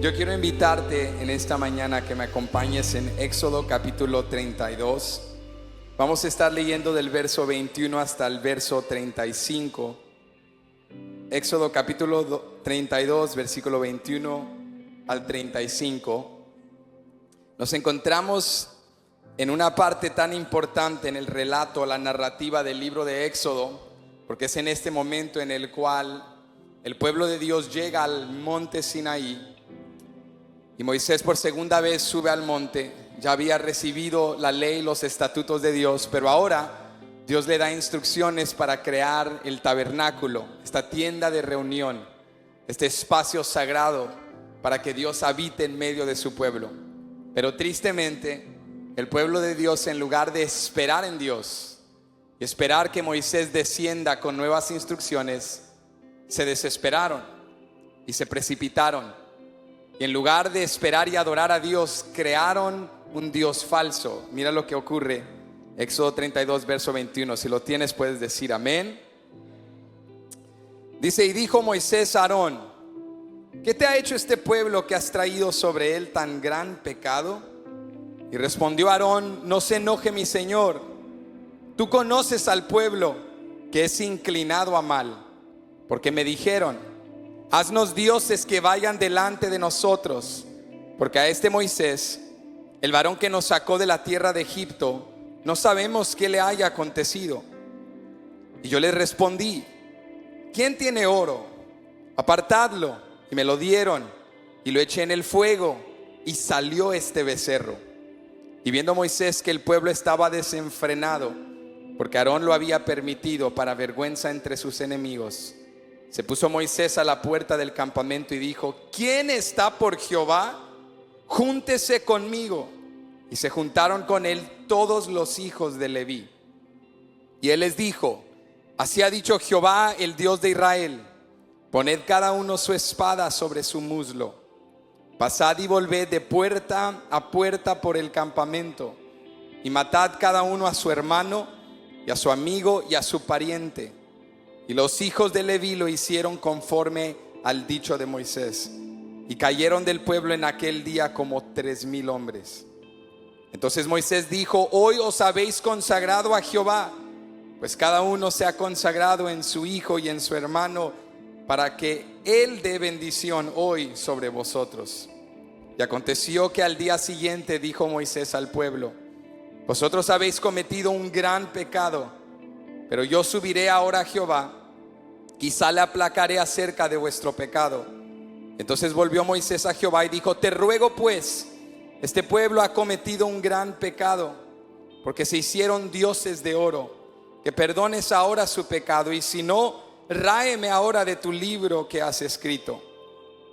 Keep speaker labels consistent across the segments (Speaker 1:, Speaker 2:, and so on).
Speaker 1: Yo quiero invitarte en esta mañana a que me acompañes en Éxodo capítulo 32. Vamos a estar leyendo del verso 21 hasta el verso 35. Éxodo capítulo 32, versículo 21 al 35. Nos encontramos en una parte tan importante en el relato, la narrativa del libro de Éxodo, porque es en este momento en el cual el pueblo de Dios llega al monte Sinaí. Y Moisés por segunda vez sube al monte. Ya había recibido la ley y los estatutos de Dios, pero ahora Dios le da instrucciones para crear el tabernáculo, esta tienda de reunión, este espacio sagrado para que Dios habite en medio de su pueblo. Pero tristemente, el pueblo de Dios, en lugar de esperar en Dios y esperar que Moisés descienda con nuevas instrucciones, se desesperaron y se precipitaron. Y en lugar de esperar y adorar a Dios, crearon un Dios falso. Mira lo que ocurre. Éxodo 32, verso 21. Si lo tienes, puedes decir amén. Dice: y dijo Moisés a Aarón: ¿qué te ha hecho este pueblo que has traído sobre él tan gran pecado? Y respondió Aarón: no se enoje mi señor. Tú conoces al pueblo, que es inclinado a mal. Porque me dijeron: haznos dioses que vayan delante de nosotros, porque a este Moisés, el varón que nos sacó de la tierra de Egipto, no sabemos qué le haya acontecido. Y yo le respondí: ¿quién tiene oro? Apartadlo. Y me lo dieron, y lo eché en el fuego, y salió este becerro. Y viendo Moisés que el pueblo estaba desenfrenado, porque Aarón lo había permitido para vergüenza entre sus enemigos, se puso Moisés a la puerta del campamento y dijo: ¿quién está por Jehová? Júntese conmigo. Y se juntaron con él todos los hijos de Leví. Y él les dijo: así ha dicho Jehová, el Dios de Israel: poned cada uno su espada sobre su muslo. Pasad y volved de puerta a puerta por el campamento, y matad cada uno a su hermano y a su amigo y a su pariente. Y los hijos de Leví lo hicieron conforme al dicho de Moisés. Y cayeron del pueblo en aquel día como 3,000 hombres. Entonces Moisés dijo: hoy os habéis consagrado a Jehová, pues cada uno se ha consagrado en su hijo y en su hermano, para que él dé bendición hoy sobre vosotros. Y aconteció que al día siguiente dijo Moisés al pueblo: vosotros habéis cometido un gran pecado, pero yo subiré ahora a Jehová, quizá le aplacaré acerca de vuestro pecado. Entonces volvió Moisés a Jehová y dijo: te ruego pues, este pueblo ha cometido un gran pecado, porque se hicieron dioses de oro, que perdones ahora su pecado, y si no, ráeme ahora de tu libro que has escrito.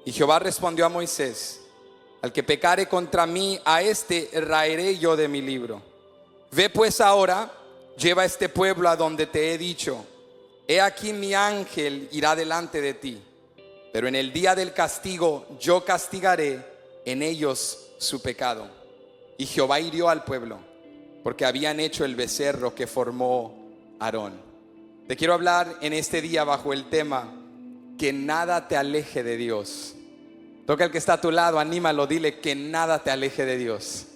Speaker 1: Y Jehová respondió a Moisés: al que pecare contra mí, a este raeré yo de mi libro. Ve pues ahora, lleva a este pueblo a donde te he dicho. He aquí mi ángel irá delante de ti, pero en el día del castigo yo castigaré en ellos su pecado. Y Jehová hirió al pueblo, porque habían hecho el becerro que formó Aarón. Te quiero hablar en este día bajo el tema: que nada te aleje de Dios. Toca al que está a tu lado, anímalo, dile: que nada te aleje de Dios.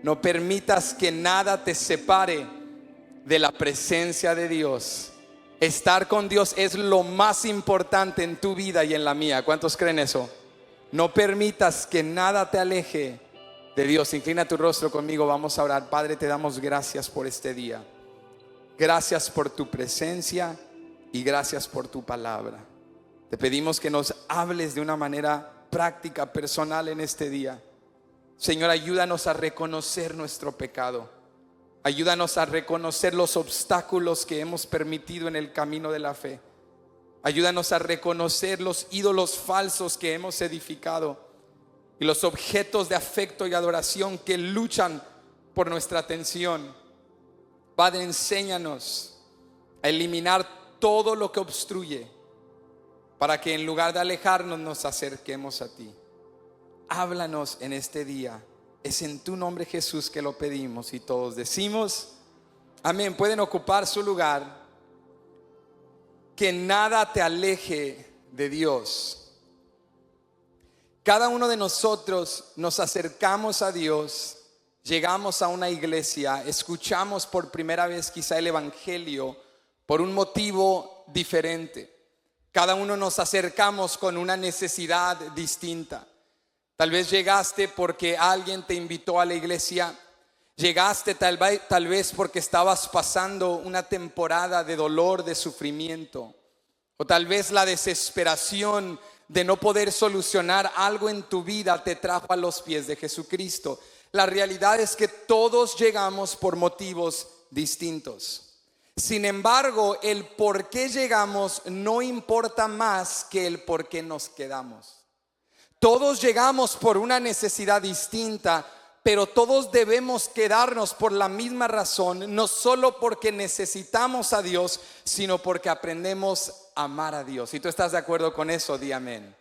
Speaker 1: No permitas que nada te separe de la presencia de Dios. Estar con Dios es lo más importante en tu vida y en la mía. ¿Cuántos creen eso? No permitas que nada te aleje de Dios. Inclina tu rostro conmigo, vamos a orar. Padre, te damos gracias por este día. Gracias por tu presencia y gracias por tu palabra. Te pedimos que nos hables de una manera práctica, personal en este día. Señor, ayúdanos a reconocer nuestro pecado. Ayúdanos a reconocer los obstáculos que hemos permitido en el camino de la fe. Ayúdanos a reconocer los ídolos falsos que hemos edificado y los objetos de afecto y adoración que luchan por nuestra atención. Padre, enséñanos a eliminar todo lo que obstruye, para que en lugar de alejarnos nos acerquemos a ti. Háblanos en este día. Es en tu nombre, Jesús, que lo pedimos, y todos decimos amén. Pueden ocupar su lugar. Que nada te aleje de Dios. Cada uno de nosotros nos acercamos a Dios, llegamos a una iglesia, escuchamos por primera vez quizá el evangelio por un motivo diferente. Cada uno nos acercamos con una necesidad distinta. Tal vez llegaste porque alguien te invitó a la iglesia. Llegaste tal vez porque estabas pasando una temporada de dolor, de sufrimiento. O tal vez la desesperación de no poder solucionar algo en tu vida te trajo a los pies de Jesucristo. La realidad es que todos llegamos por motivos distintos. Sin embargo, el por qué llegamos no importa más que el por qué nos quedamos. Todos llegamos por una necesidad distinta, pero todos debemos quedarnos por la misma razón, no solo porque necesitamos a Dios, sino porque aprendemos a amar a Dios. Si tú estás de acuerdo con eso, di amén.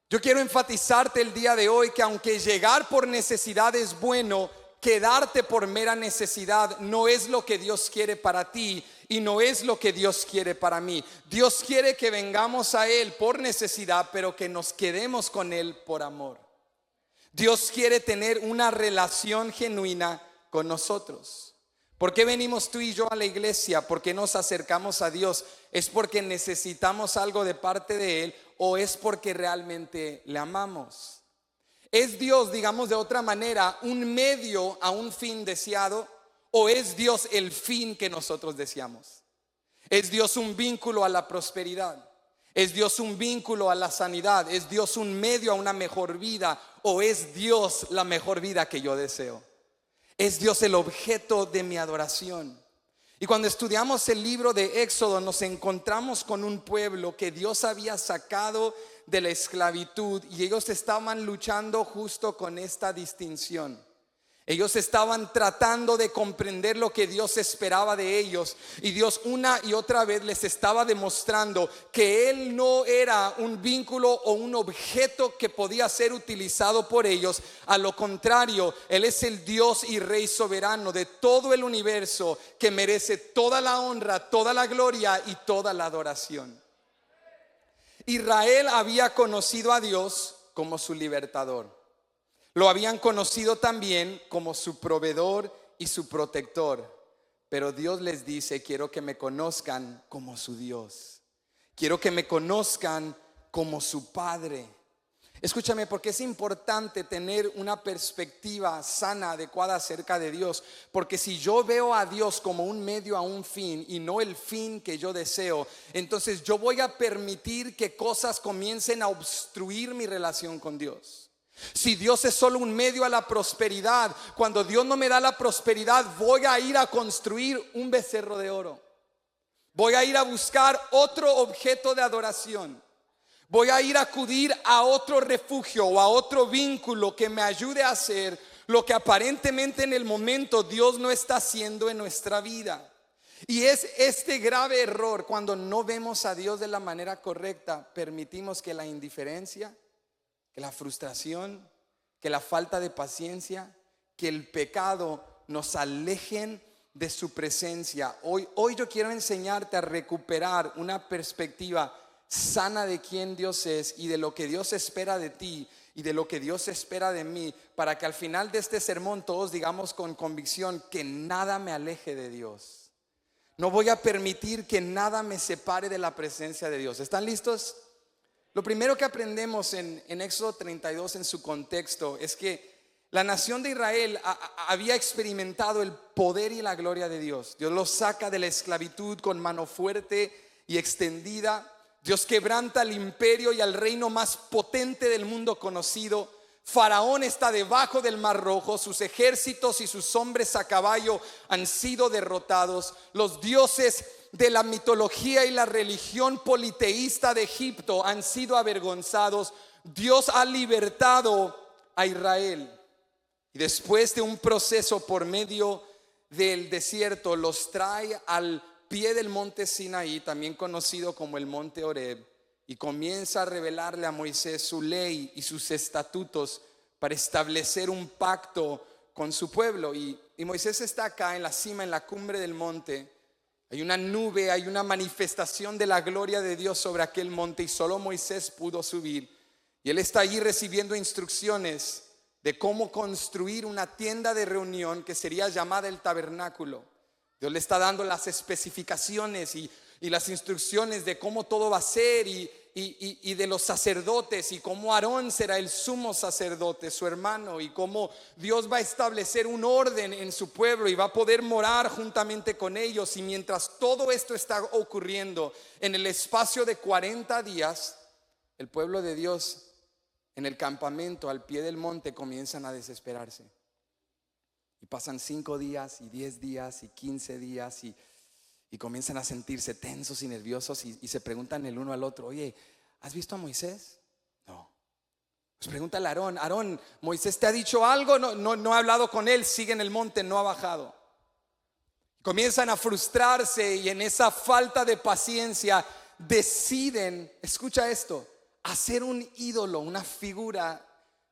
Speaker 1: Yo quiero enfatizarte el día de hoy que aunque llegar por necesidad es bueno, quedarte por mera necesidad no es lo que Dios quiere para ti y no es lo que Dios quiere para mí. Dios quiere que vengamos a Él por necesidad, pero que nos quedemos con Él por amor. Dios quiere tener una relación genuina con nosotros. ¿Por qué venimos tú y yo a la iglesia? ¿Por qué nos acercamos a Dios? ¿Es porque necesitamos algo de parte de Él o es porque realmente le amamos? ¿Es Dios, digamos de otra manera, un medio a un fin deseado o es Dios el fin que nosotros deseamos? ¿Es Dios un vínculo a la prosperidad? ¿Es Dios un vínculo a la sanidad? ¿Es Dios un medio a una mejor vida? ¿O es Dios la mejor vida que yo deseo? ¿Es Dios el objeto de mi adoración? Y cuando estudiamos el libro de Éxodo nos encontramos con un pueblo que Dios había sacado de la esclavitud y ellos estaban luchando justo con esta distinción. Ellos estaban tratando de comprender lo que Dios esperaba de ellos y Dios una y otra vez les estaba demostrando que Él no era un vínculo o un objeto que podía ser utilizado por ellos. A lo contrario, Él es el Dios y Rey soberano de todo el universo que merece toda la honra, toda la gloria y toda la adoración. Israel había conocido a Dios como su libertador. Lo habían conocido también como su proveedor y su protector. Pero Dios les dice: quiero que me conozcan como su Dios. Quiero que me conozcan como su Padre. Escúchame, porque es importante tener una perspectiva sana, adecuada acerca de Dios. Porque si yo veo a Dios como un medio a un fin y no el fin que yo deseo, entonces yo voy a permitir que cosas comiencen a obstruir mi relación con Dios. Si Dios es solo un medio a la prosperidad, cuando Dios no me da la prosperidad, voy a ir a construir un becerro de oro. Voy a ir a buscar otro objeto de adoración. Voy a ir a acudir a otro refugio o a otro vínculo que me ayude a hacer lo que aparentemente en el momento Dios no está haciendo en nuestra vida. Y es este grave error cuando no vemos a Dios de la manera correcta. Permitimos que la indiferencia, que la frustración, que la falta de paciencia, que el pecado nos alejen de su presencia. Hoy yo quiero enseñarte a recuperar una perspectiva sana de quién Dios es y de lo que Dios espera de ti y de lo que Dios espera de mí, para que al final de este sermón todos digamos con convicción que nada me aleje de Dios. No voy a permitir que nada me separe de la presencia de Dios. ¿Están listos? Lo primero que aprendemos en Éxodo 32 en su contexto es que la nación de Israel había experimentado el poder y la gloria de Dios. Dios los saca de la esclavitud con mano fuerte y extendida. Dios quebranta al imperio y al reino más potente del mundo conocido. Faraón está debajo del Mar Rojo, sus ejércitos y sus hombres a caballo han sido derrotados. Los dioses de la mitología y la religión politeísta de Egipto han sido avergonzados. Dios ha libertado a Israel y después de un proceso por medio del desierto los trae al pie del monte Sinaí, también conocido como el monte Horeb, y comienza a revelarle a Moisés su ley y sus estatutos para establecer un pacto con su pueblo. Y Moisés está acá en la cima, en la cumbre del monte. Hay una nube, hay una manifestación de la gloria de Dios sobre aquel monte y solo Moisés pudo subir. Y él está allí recibiendo instrucciones de cómo construir una tienda de reunión que sería llamada el tabernáculo. Dios le está dando las especificaciones y las instrucciones de cómo todo va a ser y de los sacerdotes y cómo Aarón será el sumo sacerdote, su hermano, y cómo Dios va a establecer un orden en su pueblo y va a poder morar juntamente con ellos. Y mientras todo esto está ocurriendo, en el espacio de 40 días, el pueblo de Dios en el campamento al pie del monte comienzan a desesperarse. Y pasan 5 días y 10 días y 15 días y comienzan a sentirse tensos y nerviosos y se preguntan el uno al otro: oye, ¿has visto a Moisés? No. Pues pregúntale a Aarón: Aarón, ¿Moisés te ha dicho algo? No he hablado con él, sigue en el monte, no ha bajado. Comienzan a frustrarse y en esa falta de paciencia deciden, escucha esto, hacer un ídolo, una figura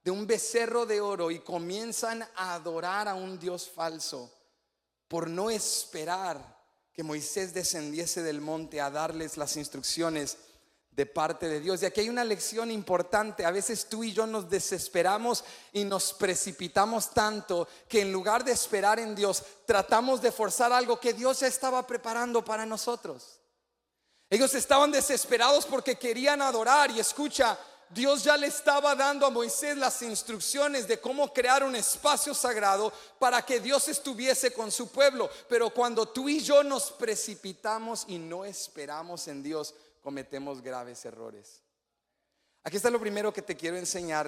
Speaker 1: de un becerro de oro, y comienzan a adorar a un Dios falso por no esperar que Moisés descendiese del monte a darles las instrucciones de parte de Dios. Y aquí hay una lección importante. A veces tú y yo nos desesperamos y nos precipitamos tanto que en lugar de esperar en Dios, tratamos de forzar algo que Dios ya estaba preparando para nosotros. Ellos estaban desesperados porque querían adorar, y escucha, Dios ya le estaba dando a Moisés las instrucciones de cómo crear un espacio sagrado para que Dios estuviese con su pueblo. Pero cuando tú y yo nos precipitamos y no esperamos en Dios, cometemos graves errores. Aquí está lo primero que te quiero enseñar,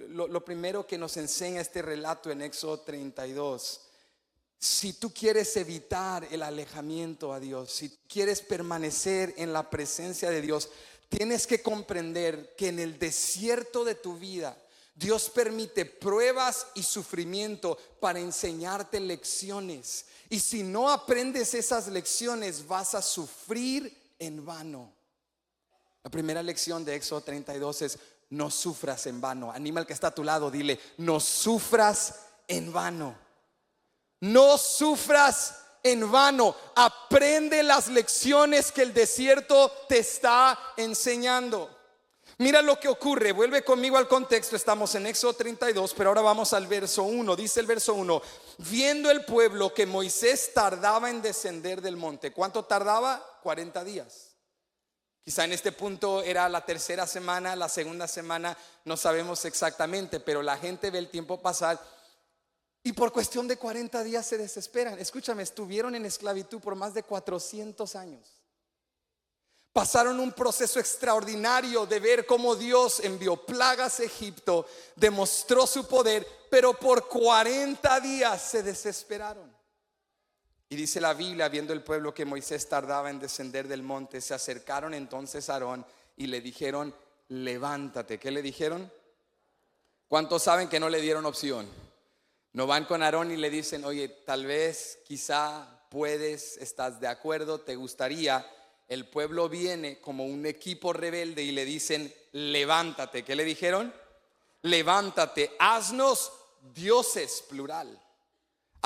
Speaker 1: lo primero que nos enseña este relato en Éxodo 32. Si tú quieres evitar el alejamiento a Dios, si quieres permanecer en la presencia de Dios, tienes que comprender que en el desierto de tu vida Dios permite pruebas y sufrimiento para enseñarte lecciones. Y si no aprendes esas lecciones, vas a sufrir en vano. La primera lección de Éxodo 32 es: no sufras en vano. Anima al que está a tu lado, dile: no sufras en vano. No sufras en vano. Aprende las lecciones que el desierto te está enseñando. Mira lo que ocurre. Vuelve conmigo al contexto. Estamos en Éxodo 32, pero ahora vamos al verso 1. Dice el verso 1: viendo el pueblo que Moisés tardaba en descender del monte. ¿Cuánto tardaba? 40 días. Quizá en este punto era la tercera semana, la segunda semana, no sabemos exactamente, pero la gente ve el tiempo pasar y por cuestión de 40 días se desesperan. Escúchame, estuvieron en esclavitud por más de 400 años. Pasaron un proceso extraordinario de ver cómo Dios envió plagas a Egipto, demostró su poder, pero por 40 días se desesperaron. Y dice la Biblia: viendo el pueblo que Moisés tardaba en descender del monte, se acercaron entonces a Aarón y le dijeron: levántate. ¿Qué le dijeron? ¿Cuántos saben que no le dieron opción? No van con Aarón y le dicen: oye, tal vez, quizá puedes, estás de acuerdo, te gustaría. El pueblo viene como un equipo rebelde y le dicen: levántate. ¿Qué le dijeron? Levántate, haznos dioses, plural.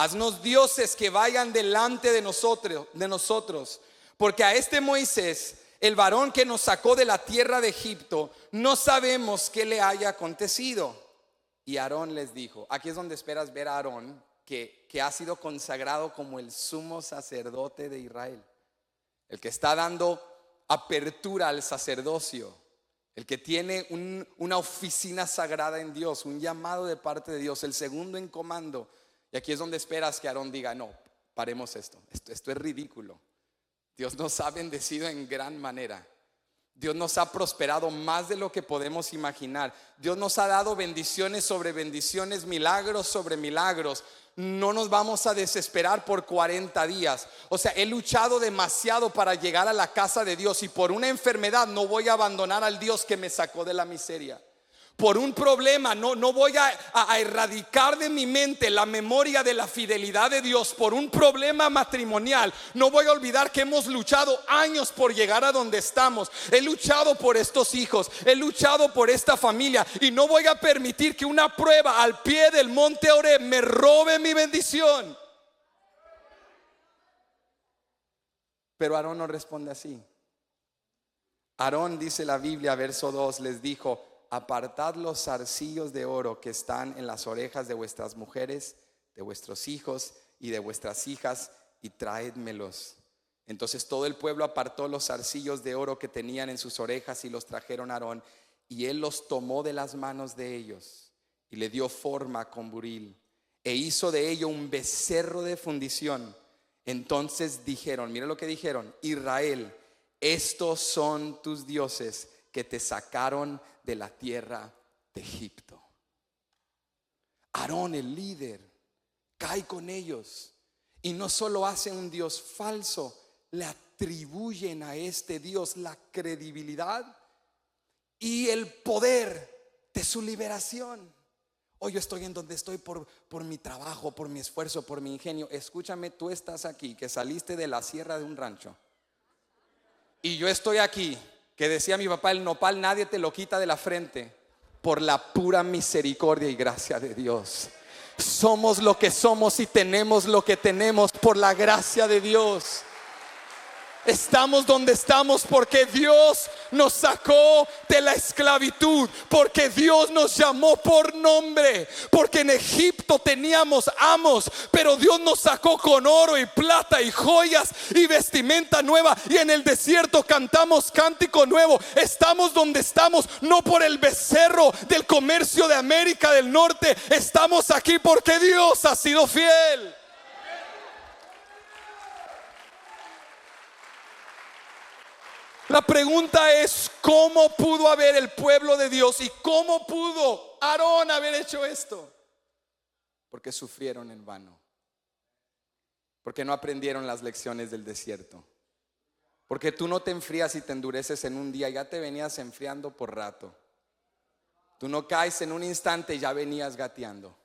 Speaker 1: Haznos dioses que vayan delante de nosotros. Porque a este Moisés, el varón que nos sacó de la tierra de Egipto, no sabemos qué le haya acontecido. Y Aarón les dijo, aquí es donde esperas ver a Aarón, que ha sido consagrado como el sumo sacerdote de Israel, el que está dando apertura al sacerdocio, el que tiene una oficina sagrada en Dios, un llamado de parte de Dios, el segundo en comando. Y aquí es donde esperas que Aarón diga: no, paremos esto es ridículo. Dios nos ha bendecido en gran manera. Dios nos ha prosperado más de lo que podemos imaginar. Dios nos ha dado bendiciones sobre bendiciones, milagros sobre milagros. No nos vamos a desesperar por 40 días. O sea, he luchado demasiado para llegar a la casa de Dios, y por una enfermedad no voy a abandonar al Dios que me sacó de la miseria. Por un problema no voy a erradicar de mi mente la memoria de la fidelidad de Dios. Por un problema matrimonial no voy a olvidar que hemos luchado años por llegar a donde estamos. He luchado por estos hijos, he luchado por esta familia, y no voy a permitir que una prueba al pie del monte Oreb me robe mi bendición. Pero Aarón no responde así. Aarón, dice la Biblia, verso 2, les dijo: apartad los zarcillos de oro que están en las orejas de vuestras mujeres, de vuestros hijos y de vuestras hijas, y traédmelos. Entonces todo el pueblo apartó los zarcillos de oro que tenían en sus orejas y los trajeron a Aarón, y él los tomó de las manos de ellos y le dio forma con buril e hizo de ello un becerro de fundición. Entonces dijeron, mira lo que dijeron: Israel, estos son tus dioses que te sacaron de la tierra de Egipto. Aarón, el líder, cae con ellos y no solo hace un dios falso, le atribuyen a este Dios la credibilidad y el poder de su liberación. Hoy yo estoy en donde estoy por mi trabajo, por mi esfuerzo, por mi ingenio. Escúchame, tú estás aquí, que saliste de la sierra de un rancho, y yo estoy aquí, que decía mi papá, el nopal nadie te lo quita de la frente, por la pura misericordia y gracia de Dios. Somos lo que somos y tenemos lo que tenemos por la gracia de Dios. Estamos donde estamos porque Dios nos sacó de la esclavitud, porque Dios nos llamó por nombre, porque en Egipto teníamos amos, pero Dios nos sacó con oro y plata y joyas y vestimenta nueva, y en el desierto cantamos cántico nuevo. Estamos donde estamos no por el becerro del comercio de América del Norte, estamos aquí porque Dios ha sido fiel. La pregunta es: ¿cómo pudo haber el pueblo de Dios y cómo pudo Aarón haber hecho esto? Porque sufrieron en vano, porque no aprendieron las lecciones del desierto, porque tú no te enfrías y te endureces en un día, ya te venías enfriando por rato. Tú no caes en un instante y ya venías gateando.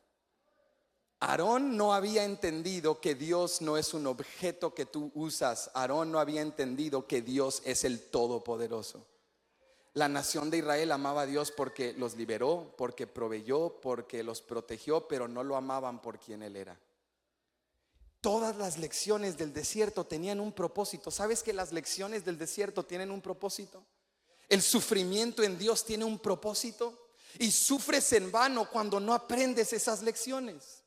Speaker 1: Aarón no había entendido que Dios no es un objeto que tú usas. Aarón no había entendido que Dios es el Todopoderoso. La nación de Israel amaba a Dios porque los liberó, porque proveyó, porque los protegió, pero no lo amaban por quien Él era. Todas las lecciones del desierto tenían un propósito. ¿Sabes que las lecciones del desierto tienen un propósito? El sufrimiento en Dios tiene un propósito, y sufres en vano cuando no aprendes esas lecciones.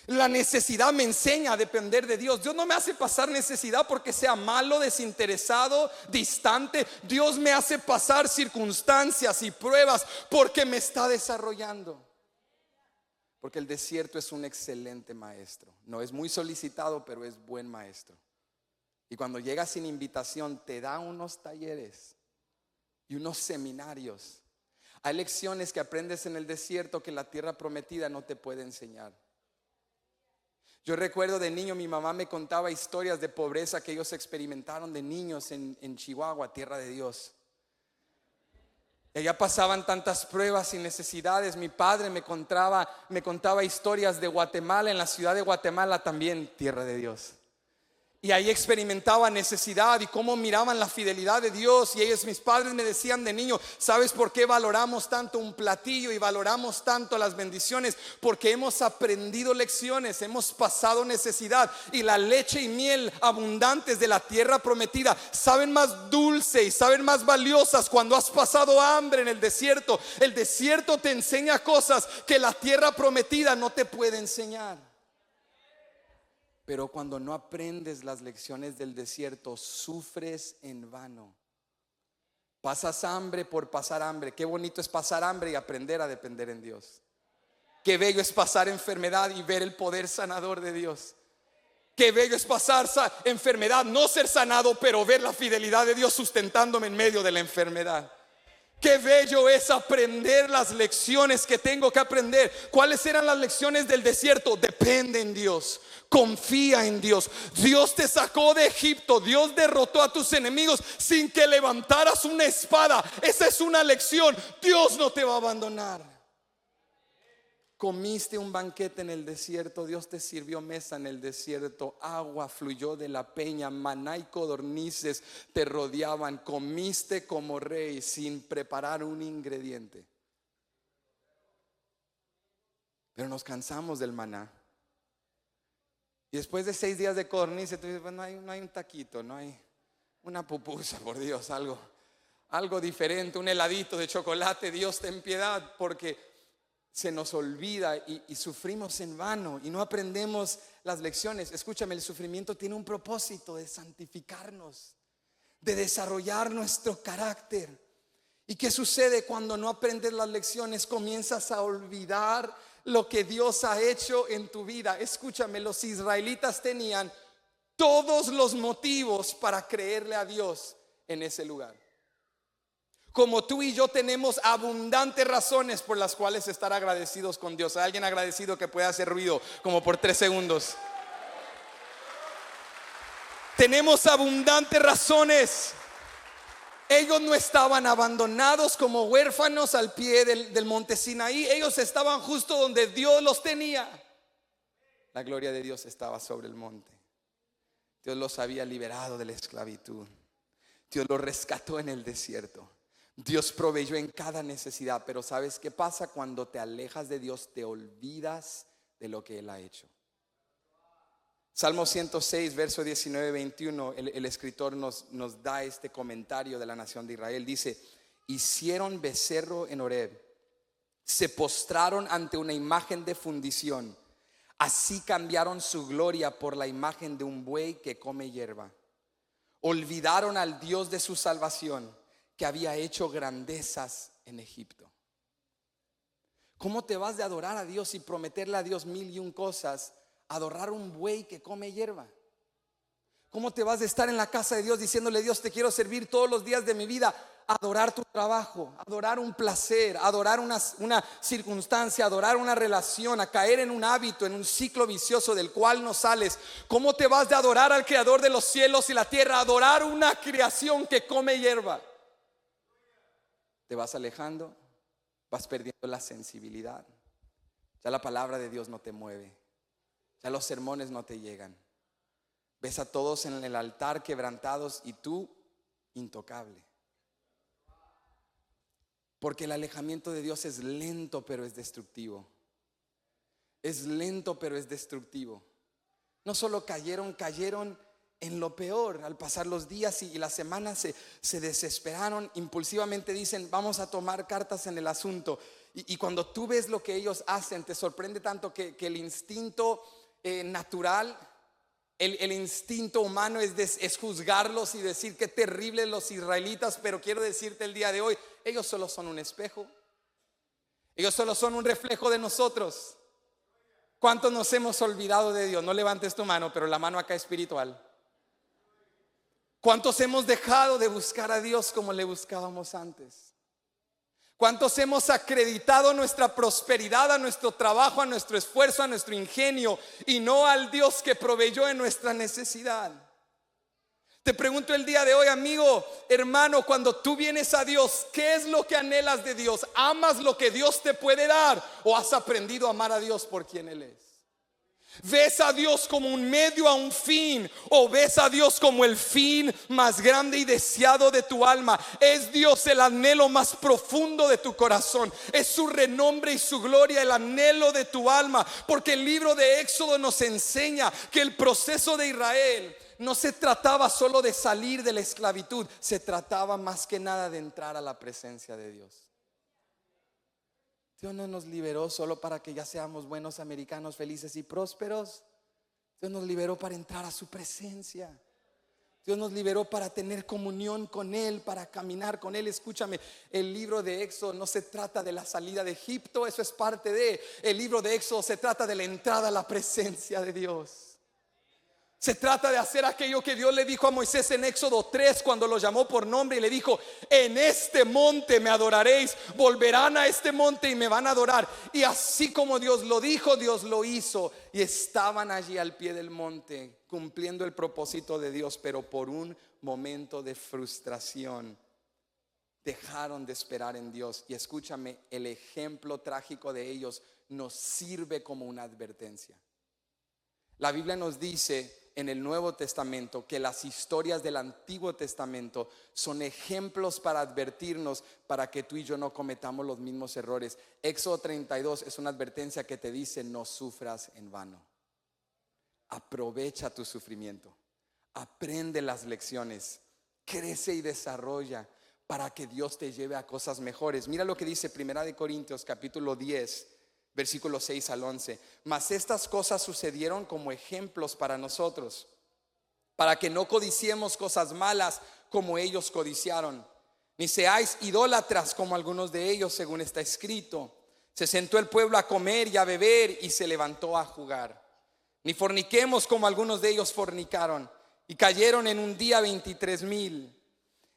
Speaker 1: La necesidad me enseña a depender de Dios. Dios no me hace pasar necesidad porque sea malo, desinteresado, distante. Dios me hace pasar circunstancias y pruebas porque me está desarrollando. Porque el desierto es un excelente maestro. No es muy solicitado, pero es buen maestro. Y cuando llegas sin invitación, te da unos talleres y unos seminarios. Hay lecciones que aprendes en el desierto que la tierra prometida no te puede enseñar. Yo recuerdo de niño, mi mamá me contaba historias de pobreza que ellos experimentaron de niños en Chihuahua, tierra de Dios. Allá pasaban tantas pruebas y necesidades. Mi padre me contaba historias de Guatemala, en la ciudad de Guatemala también, tierra de Dios. Y ahí experimentaban necesidad y cómo miraban la fidelidad de Dios. Y ellos, mis padres, me decían de niño: ¿sabes por qué valoramos tanto un platillo y valoramos tanto las bendiciones? Porque hemos aprendido lecciones, hemos pasado necesidad. Y la leche y miel abundantes de la tierra prometida saben más dulce y saben más valiosas cuando has pasado hambre en el desierto. El desierto te enseña cosas que la tierra prometida no te puede enseñar. Pero cuando no aprendes las lecciones del desierto, sufres en vano. Pasas hambre por pasar hambre. Qué bonito es pasar hambre y aprender a depender en Dios. Qué bello es pasar enfermedad y ver el poder sanador de Dios. Qué bello es pasar enfermedad, no ser sanado, pero ver la fidelidad de Dios sustentándome en medio de la enfermedad. Qué bello es aprender las lecciones que tengo que aprender. ¿Cuáles eran las lecciones del desierto? Depende en Dios, confía en Dios. Dios te sacó de Egipto, Dios derrotó a tus enemigos sin que levantaras una espada. Esa es una lección. Dios no te va a abandonar. Comiste un banquete en el desierto, Dios te sirvió mesa en el desierto, agua fluyó de la peña, maná y codornices te rodeaban, comiste como rey sin preparar un ingrediente. Pero nos cansamos del maná. Y después de 6 días de codornices, tú dices: pues no hay un taquito, no hay una pupusa, por Dios, algo diferente, un heladito de chocolate. Dios ten piedad, porque se nos olvida y sufrimos en vano y no aprendemos las lecciones. Escúchame, el sufrimiento tiene un propósito de santificarnos, de desarrollar nuestro carácter. ¿Y qué sucede cuando no aprendes las lecciones? Comienzas a olvidar lo que Dios ha hecho en tu vida. Escúchame, los israelitas tenían todos los motivos para creerle a Dios en ese lugar. Como tú y yo tenemos abundantes razones por las cuales estar agradecidos con Dios. ¿Hay alguien agradecido que pueda hacer ruido como por 3 segundos? Tenemos abundantes razones. Ellos no estaban abandonados como huérfanos al pie del monte Sinaí. Ellos estaban justo donde Dios los tenía. La gloria de Dios estaba sobre el monte. Dios los había liberado de la esclavitud. Dios los rescató en el desierto. Dios proveyó en cada necesidad. Pero ¿sabes qué pasa? Cuando te alejas de Dios, te olvidas de lo que Él ha hecho. Salmo 106, verso 19-21, el escritor nos da este comentario de la nación de Israel. Dice: hicieron becerro en Horeb, se postraron ante una imagen de fundición, así cambiaron su gloria por la imagen de un buey que come hierba. Olvidaron al Dios de su salvación, que había hecho grandezas en Egipto. ¿Cómo te vas de adorar a Dios y prometerle a Dios 1001 cosas, adorar un buey que come hierba? ¿Cómo te vas de estar en la casa de Dios diciéndole: Dios, te quiero servir todos los días de mi vida, adorar tu trabajo, adorar un placer, adorar una circunstancia, adorar una relación, a caer en un hábito, en un ciclo vicioso del cual no sales? ¿Cómo te vas de adorar al creador de los cielos y la tierra a adorar una creación que come hierba? Te vas alejando, vas perdiendo la sensibilidad. Ya la palabra de Dios no te mueve, ya los sermones no te llegan. Ves a todos en el altar quebrantados y tú intocable. Porque el alejamiento de Dios es lento, pero es destructivo. Es lento, pero es destructivo. No solo cayeron en lo peor. Al pasar los días y las semanas se desesperaron. Impulsivamente dicen: vamos a tomar cartas en el asunto. Y cuando tú ves lo que ellos hacen, te sorprende tanto que el instinto natural, el instinto humano es juzgarlos y decir: qué terribles los israelitas. Pero quiero decirte el día de hoy, ellos solo son un espejo. Ellos solo son un reflejo de nosotros. ¿Cuántos nos hemos olvidado de Dios? No levantes tu mano, pero la mano acá espiritual. ¿Cuántos hemos dejado de buscar a Dios como le buscábamos antes? ¿Cuántos hemos acreditado nuestra prosperidad a nuestro trabajo, a nuestro esfuerzo, a nuestro ingenio, y no al Dios que proveyó en nuestra necesidad? Te pregunto el día de hoy, amigo, hermano, cuando tú vienes a Dios, ¿qué es lo que anhelas de Dios? ¿Amas lo que Dios te puede dar o has aprendido a amar a Dios por quien Él es? ¿Ves a Dios como un medio a un fin o ves a Dios como el fin más grande y deseado de tu alma? ¿Es Dios el anhelo más profundo de tu corazón? ¿Es su renombre y su gloria el anhelo de tu alma? Porque el libro de Éxodo nos enseña que el proceso de Israel no se trataba solo de salir de la esclavitud, se trataba más que nada de entrar a la presencia de Dios. Dios no nos liberó solo para que ya seamos buenos americanos, felices y prósperos. Dios nos liberó para entrar a su presencia. Dios nos liberó para tener comunión con Él, para caminar con Él. Escúchame, el libro de Éxodo no se trata de la salida de Egipto, eso es parte de. El libro de Éxodo se trata de la entrada a la presencia de Dios. Se trata de hacer aquello que Dios le dijo a Moisés en Éxodo 3 cuando lo llamó por nombre y le dijo: en este monte me adoraréis. Volverán a este monte y me van a adorar. Y así como Dios lo dijo, Dios lo hizo. Y estaban allí al pie del monte cumpliendo el propósito de Dios, pero por un momento de frustración dejaron de esperar en Dios. Y escúchame, el ejemplo trágico de ellos nos sirve como una advertencia. La Biblia nos dice en el Nuevo Testamento que las historias del Antiguo Testamento son ejemplos para advertirnos, para que tú y yo no cometamos los mismos errores. Éxodo 32 es una advertencia que te dice: no sufras en vano. Aprovecha tu sufrimiento, aprende las lecciones, crece y desarrolla, para que Dios te lleve a cosas mejores. Mira lo que dice 1 Corintios capítulo 10, versículos 6 al 11. Mas estas cosas sucedieron como ejemplos para nosotros, para que no codiciemos cosas malas como ellos codiciaron, ni seáis idólatras como algunos de ellos, según está escrito. Se sentó el pueblo a comer y a beber y se levantó a jugar. Ni forniquemos como algunos de ellos fornicaron y cayeron en un día 23,000.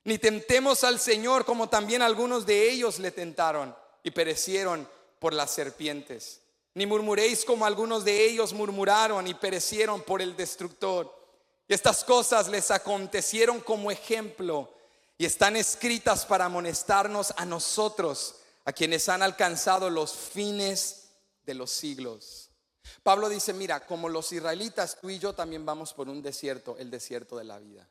Speaker 1: Ni tentemos al Señor como también algunos de ellos le tentaron y perecieron por las serpientes. Ni murmuréis como algunos de ellos murmuraron y perecieron por el destructor. Y estas cosas les acontecieron como ejemplo y están escritas para amonestarnos a nosotros, a quienes han alcanzado los fines de los siglos. Pablo dice, mira, como los israelitas, tú y yo también vamos por un desierto, el desierto de la vida.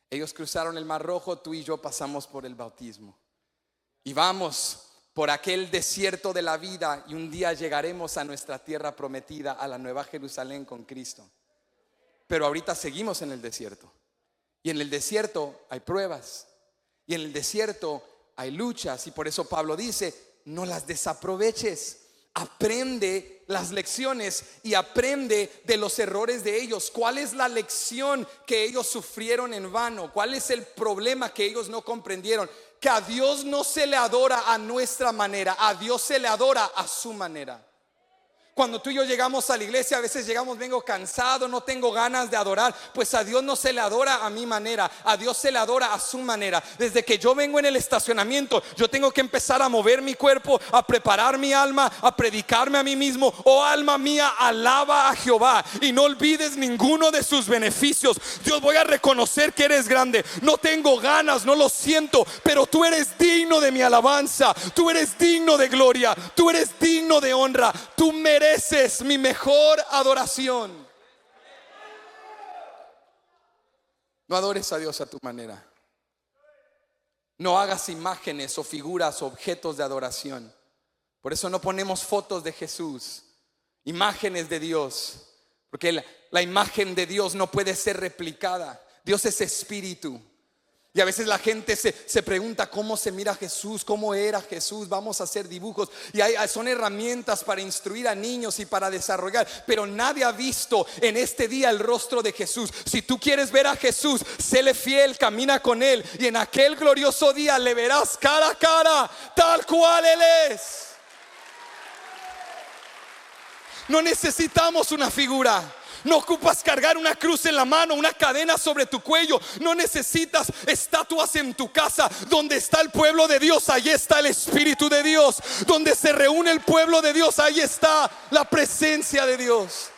Speaker 1: Ellos cruzaron el Mar Rojo, tú y yo pasamos por el bautismo. Y vamos por aquel desierto de la vida y un día llegaremos a nuestra tierra prometida, a la Nueva Jerusalén con Cristo. Pero ahorita seguimos en el desierto. Y en el desierto hay pruebas. Y en el desierto hay luchas. Y por eso Pablo dice, no las desaproveches. Aprende las lecciones y aprende de los errores de ellos. ¿Cuál es la lección que ellos sufrieron en vano? ¿Cuál es el problema que ellos no comprendieron? Que a Dios no se le adora a nuestra manera, a Dios se le adora a su manera. Cuando tú y yo llegamos a la iglesia, a veces llegamos, vengo cansado, no tengo ganas de adorar. Pues a Dios no se le adora a mi manera, a Dios se le adora a su manera. Desde que yo vengo en el estacionamiento, yo tengo que empezar a mover mi cuerpo, a preparar mi alma, a predicarme a mí mismo. Oh alma mía, alaba a Jehová y no olvides ninguno de sus beneficios. Dios, voy a reconocer que eres grande. No tengo ganas, no lo siento, pero tú eres digno de mi alabanza. Tú eres digno de gloria, tú eres digno de honra. Tú mereces mi mejor adoración. No adores a Dios a tu manera. No hagas imágenes o figuras o objetos de adoración. Por eso no ponemos fotos de Jesús, imágenes de Dios, porque la imagen de Dios no puede ser replicada. Dios es espíritu. Y a veces la gente se pregunta cómo se mira Jesús, cómo era Jesús. Vamos a hacer dibujos y son herramientas para instruir a niños y para desarrollar. Pero nadie ha visto en este día el rostro de Jesús. Si tú quieres ver a Jesús, séle fiel, camina con Él y en aquel glorioso día le verás cara a cara, tal cual Él es. No necesitamos una figura. No ocupas cargar una cruz en la mano, una cadena sobre tu cuello. No necesitas estatuas en tu casa. Donde está el pueblo de Dios, ahí está el Espíritu de Dios. Donde se reúne el pueblo de Dios, ahí está la presencia de Dios.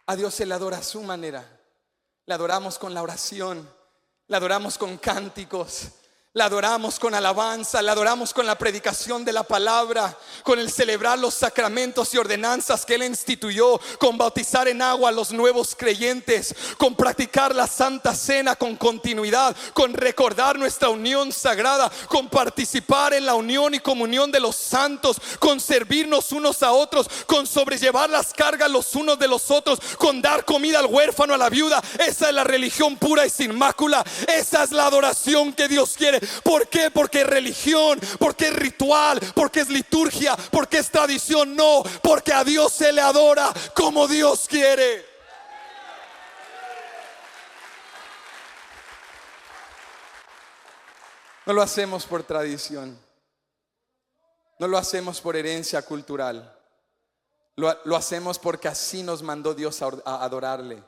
Speaker 1: A Dios se le adora a su manera. Le adoramos con la oración, le adoramos con cánticos, la adoramos con alabanza, la adoramos con la predicación de la palabra, con el celebrar los sacramentos y ordenanzas que Él instituyó, con bautizar en agua a los nuevos creyentes, con practicar la Santa Cena con continuidad, con recordar nuestra unión sagrada, con participar en la unión y comunión de los santos, con servirnos unos a otros, con sobrellevar las cargas los unos de los otros, con dar comida al huérfano, a la viuda. Esa es la religión pura y sin mácula. Esa es la adoración que Dios quiere. ¿Por qué? Porque es religión, porque es ritual, porque es liturgia, porque es tradición. No, porque a Dios se le adora como Dios quiere. No lo hacemos por tradición, no lo hacemos por herencia cultural, lo hacemos porque así nos mandó Dios a adorarle.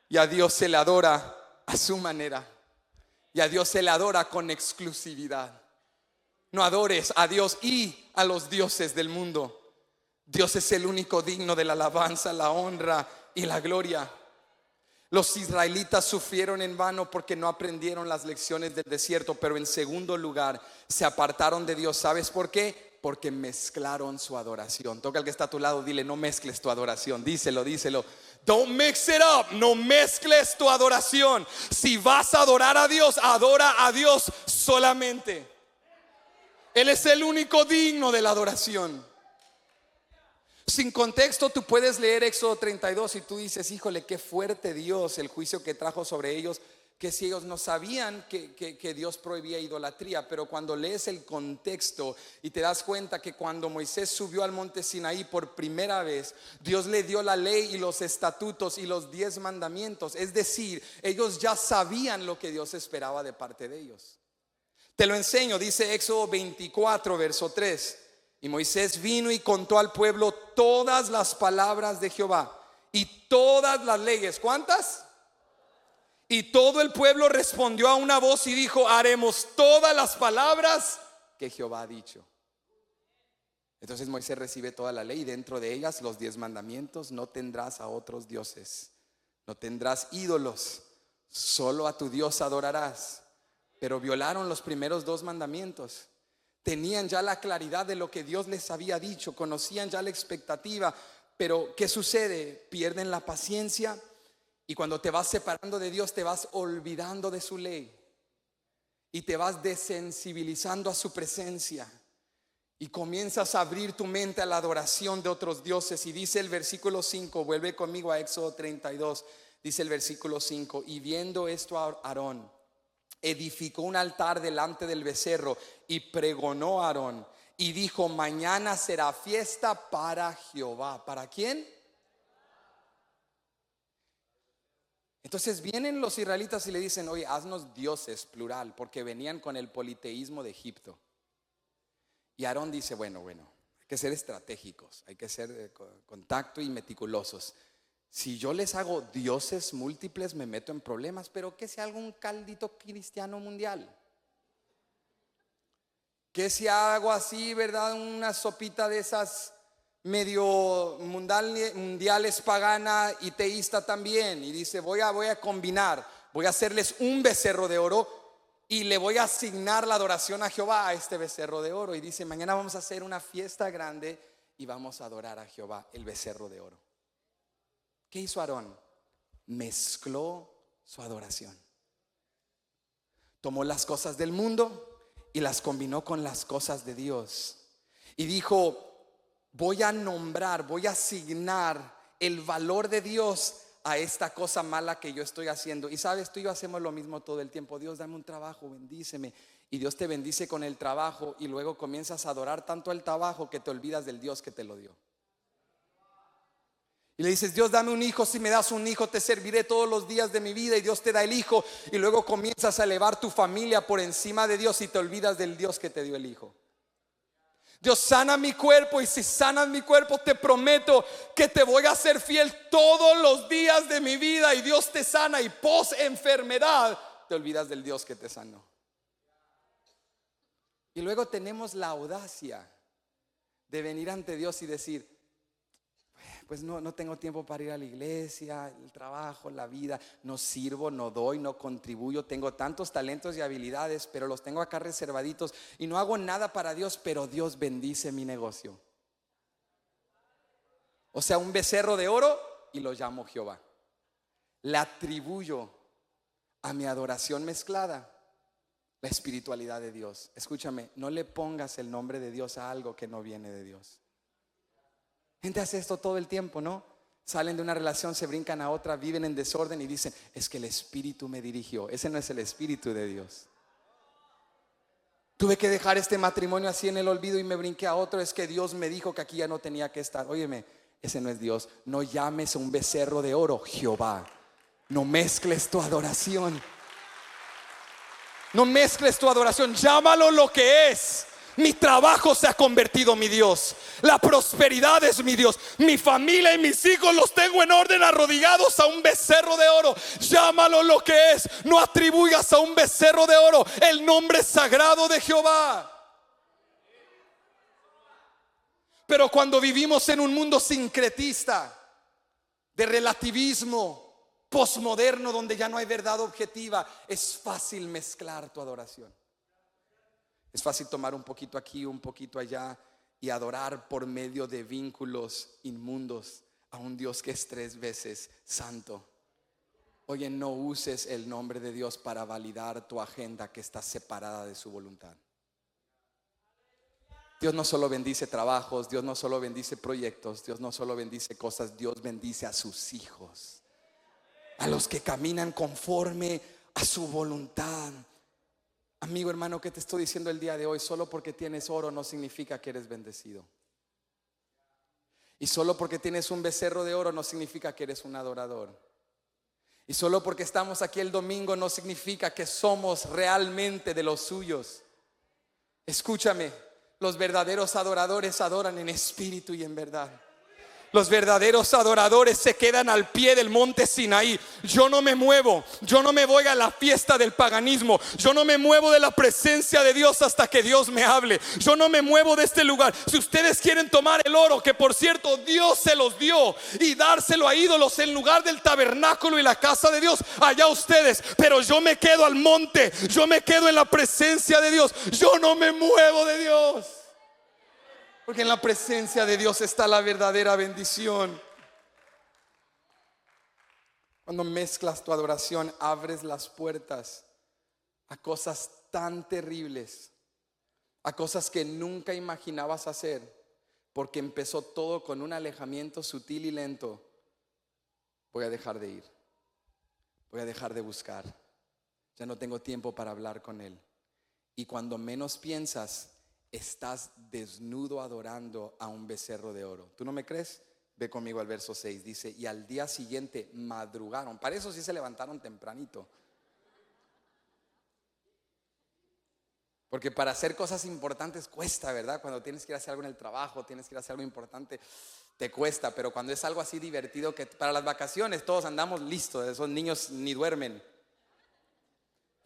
Speaker 1: Y a Dios se le adora a su manera. Y a Dios se le adora con exclusividad. No adores a Dios y a los dioses del mundo. Dios es el único digno de la alabanza, la honra y la gloria. Los israelitas sufrieron en vano porque no aprendieron las lecciones del desierto. Pero en segundo lugar, se apartaron de Dios. ¿Sabes por qué? Porque mezclaron su adoración. Toca al que está a tu lado, dile: no mezcles tu adoración. Díselo, díselo. Don't mix it up. No mezcles tu adoración. Si vas a adorar a Dios, adora a Dios solamente. Él es el único digno de la adoración. Sin contexto tú puedes leer Éxodo 32 y tú dices, híjole, qué fuerte Dios, el juicio que trajo sobre ellos, que si ellos no sabían que Dios prohibía idolatría. Pero cuando lees el contexto y te das cuenta que cuando Moisés subió al monte Sinaí por primera vez, Dios le dio la ley y los estatutos y los 10 mandamientos. Es decir, ellos ya sabían lo que Dios esperaba de parte de ellos. Te lo enseño, dice Éxodo 24, verso 3. Y Moisés vino y contó al pueblo todas las palabras de Jehová y todas las leyes. ¿Cuántas? Y todo el pueblo respondió a una voz y dijo, haremos todas las palabras que Jehová ha dicho. Entonces Moisés recibe toda la ley y dentro de ellas los 10 mandamientos. No tendrás a otros dioses, no tendrás ídolos, solo a tu Dios adorarás. Pero violaron los primeros 2 mandamientos. Tenían ya la claridad de lo que Dios les había dicho, conocían ya la expectativa. Pero ¿qué sucede? Pierden la paciencia. Y cuando te vas separando de Dios, te vas olvidando de su ley y te vas desensibilizando a su presencia y comienzas a abrir tu mente a la adoración de otros dioses. Y dice el versículo 5, vuelve conmigo a Éxodo 32, dice el versículo 5, y viendo esto Aarón edificó un altar delante del becerro y pregonó a Aarón y dijo, mañana será fiesta para Jehová. ¿Para quién? Entonces vienen los israelitas y le dicen, oye, haznos dioses, plural, porque venían con el politeísmo de Egipto. Y Aarón dice, bueno, hay que ser estratégicos, hay que ser contacto y meticulosos. Si yo les hago dioses múltiples me meto en problemas, pero que si hago un caldito cristiano mundial, que si hago así, ¿verdad? Una sopita de esas medio mundiales, pagana y teísta también. Y dice, voy a combinar, voy a hacerles un becerro de oro y le voy a asignar la adoración a Jehová a este becerro de oro. Y dice, mañana vamos a hacer una fiesta grande y vamos a adorar a Jehová, el becerro de oro. ¿Qué hizo Aarón? Mezcló su adoración. Tomó las cosas del mundo y las combinó con las cosas de Dios. Y dijo, voy a nombrar, voy a asignar el valor de Dios a esta cosa mala que yo estoy haciendo. Y sabes, tú y yo hacemos lo mismo todo el tiempo. Dios, dame un trabajo, bendíceme. Y Dios te bendice con el trabajo y luego comienzas a adorar tanto el trabajo que te olvidas del Dios que te lo dio. Y le dices, Dios, dame un hijo, si me das un hijo te serviré todos los días de mi vida. Y Dios te da el hijo y luego comienzas a elevar tu familia por encima de Dios y te olvidas del Dios que te dio el hijo. Dios, sana mi cuerpo, y si sanas mi cuerpo te prometo que te voy a ser fiel todos los días de mi vida. Y Dios te sana y pos enfermedad te olvidas del Dios que te sanó. Y luego tenemos la audacia de venir ante Dios y decir, pues no tengo tiempo para ir a la iglesia, el trabajo, la vida, no sirvo, no doy, no contribuyo, tengo tantos talentos y habilidades, pero los tengo acá reservaditos y no hago nada para Dios, pero Dios bendice mi negocio. O sea, un becerro de oro y lo llamo Jehová. Le atribuyo a mi adoración mezclada la espiritualidad de Dios. Escúchame, no le pongas el nombre de Dios a algo que no viene de Dios. Gente hace esto todo el tiempo, ¿no? Salen de una relación, se brincan a otra, viven en desorden y dicen, es que el Espíritu me dirigió. Ese no es el Espíritu de Dios. Tuve que dejar este matrimonio así en el olvido y me brinqué a otro. Es que Dios me dijo que aquí ya no tenía que estar. Óyeme, ese no es Dios. No llames a un becerro de oro Jehová. No mezcles tu adoración. No mezcles tu adoración. Llámalo lo que es. Mi trabajo se ha convertido en mi Dios. La prosperidad es mi Dios. Mi familia y mis hijos los tengo en orden, arrodillados a un becerro de oro. Llámalo lo que es. No atribuyas a un becerro de oro el nombre sagrado de Jehová. Pero cuando vivimos en un mundo sincretista, de relativismo, posmoderno, donde ya no hay verdad objetiva, es fácil mezclar tu adoración. Es fácil tomar un poquito aquí, un poquito allá y adorar por medio de vínculos inmundos a un Dios que es 3 veces santo. Oye, no uses el nombre de Dios para validar tu agenda que está separada de su voluntad. Dios no solo bendice trabajos, Dios no solo bendice proyectos, Dios no solo bendice cosas, Dios bendice a sus hijos, a los que caminan conforme a su voluntad. Amigo, hermano, ¿qué te estoy diciendo el día de hoy? Solo porque tienes oro no significa que eres bendecido. Y solo porque tienes un becerro de oro no significa que eres un adorador. Y solo porque estamos aquí el domingo no significa que somos realmente de los suyos. Escúchame, los verdaderos adoradores adoran en espíritu y en verdad. Los verdaderos adoradores se quedan al pie del monte Sinaí. Yo no me muevo, yo no me voy a la fiesta del paganismo, yo no me muevo de la presencia de Dios hasta que Dios me hable. Yo no me muevo de este lugar. Si ustedes quieren tomar el oro, que por cierto Dios se los dio, y dárselo a ídolos en lugar del tabernáculo y la casa de Dios, allá ustedes. Pero yo me quedo al monte, yo me quedo en la presencia de Dios. Yo no me muevo de Dios, porque en la presencia de Dios está la verdadera bendición. Cuando mezclas tu adoración, abres las puertas a cosas tan terribles, a cosas que nunca imaginabas hacer, porque empezó todo con un alejamiento sutil y lento. Voy a dejar de ir, voy a dejar de buscar, ya no tengo tiempo para hablar con Él. Y cuando menos piensas, estás desnudo adorando a un becerro de oro. ¿Tú no me crees? Ve conmigo al verso 6. Dice: y al día siguiente madrugaron. Para eso sí se levantaron tempranito, porque para hacer cosas importantes cuesta, ¿verdad? Cuando tienes que ir a hacer algo en el trabajo, tienes que ir a hacer algo importante, te cuesta. Pero cuando es algo así divertido, que para las vacaciones todos andamos listos, esos niños ni duermen.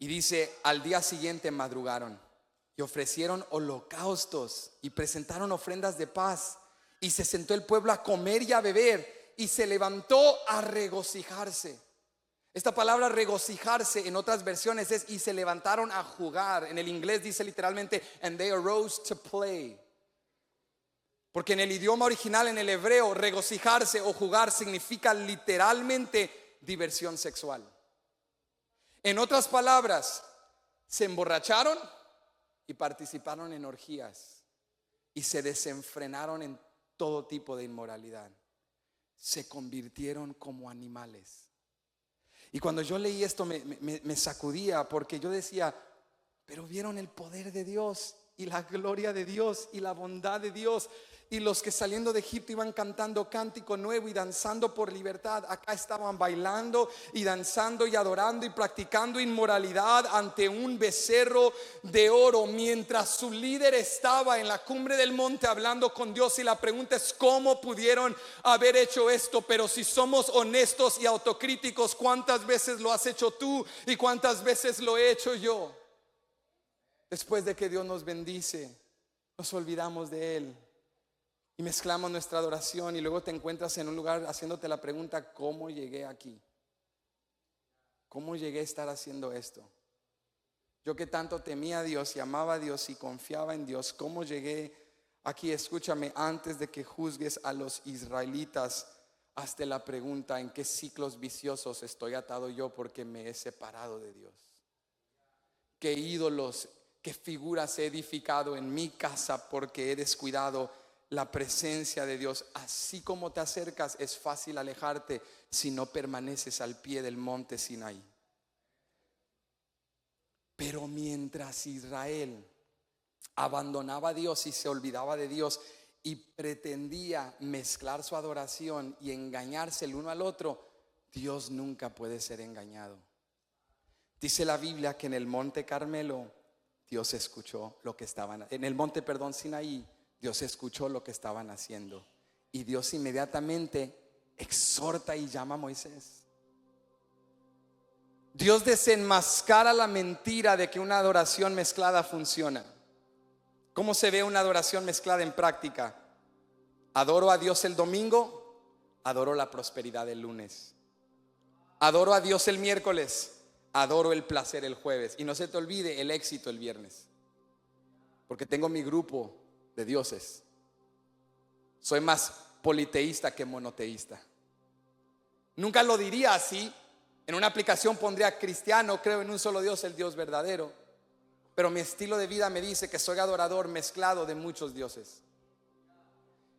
Speaker 1: Y dice: al día siguiente madrugaron y ofrecieron holocaustos y presentaron ofrendas de paz. Y se sentó el pueblo a comer y a beber, y se levantó a regocijarse. Esta palabra regocijarse en otras versiones es: y se levantaron a jugar. En el inglés dice literalmente and they arose to play. Porque en el idioma original, en el hebreo, regocijarse o jugar significa literalmente diversión sexual. En otras palabras, se emborracharon y participaron en orgías y se desenfrenaron en todo tipo de inmoralidad. Se convirtieron como animales. Y cuando yo leí esto me sacudía, porque yo decía: pero vieron el poder de Dios y la gloria de Dios y la bondad de Dios. Y los que saliendo de Egipto iban cantando cántico nuevo y danzando por libertad, acá estaban bailando y danzando y adorando y practicando inmoralidad ante un becerro de oro, mientras su líder estaba en la cumbre del monte hablando con Dios. Y la pregunta es: ¿cómo pudieron haber hecho esto? Pero si somos honestos y autocríticos, ¿cuántas veces lo has hecho tú y cuántas veces lo he hecho yo? Después de que Dios nos bendice, nos olvidamos de Él y mezclamos nuestra adoración, y luego te encuentras en un lugar haciéndote la pregunta: ¿cómo llegué aquí? ¿Cómo llegué a estar haciendo esto? Yo que tanto temía a Dios y amaba a Dios y confiaba en Dios, ¿cómo llegué aquí? Escúchame, antes de que juzgues a los israelitas, hazte la pregunta: ¿en qué ciclos viciosos estoy atado yo porque me he separado de Dios? ¿Qué ídolos, qué figuras he edificado en mi casa porque he descuidado la presencia de Dios? Así como te acercas, es fácil alejarte si no permaneces al pie del monte Sinaí. Pero mientras Israel abandonaba a Dios y se olvidaba de Dios y pretendía mezclar su adoración y engañarse el uno al otro, Dios nunca puede ser engañado. Dice la Biblia que en el monte Carmelo Dios escuchó lo que estaban, en el monte, Sinaí, Dios escuchó lo que estaban haciendo, y Dios inmediatamente exhorta y llama a Moisés. Dios desenmascara la mentira de que una adoración mezclada funciona. ¿Cómo se ve una adoración mezclada en práctica? Adoro a Dios el domingo, adoro la prosperidad el lunes. Adoro a Dios el miércoles, adoro el placer el jueves. Y no se te olvide el éxito el viernes, porque tengo mi grupo de dioses. Soy más politeísta que monoteísta. Nunca lo diría así. En una aplicación pondría cristiano, creo en un solo Dios, el Dios verdadero. pero mi estilo de vida me dice que soy adorador mezclado de muchos dioses.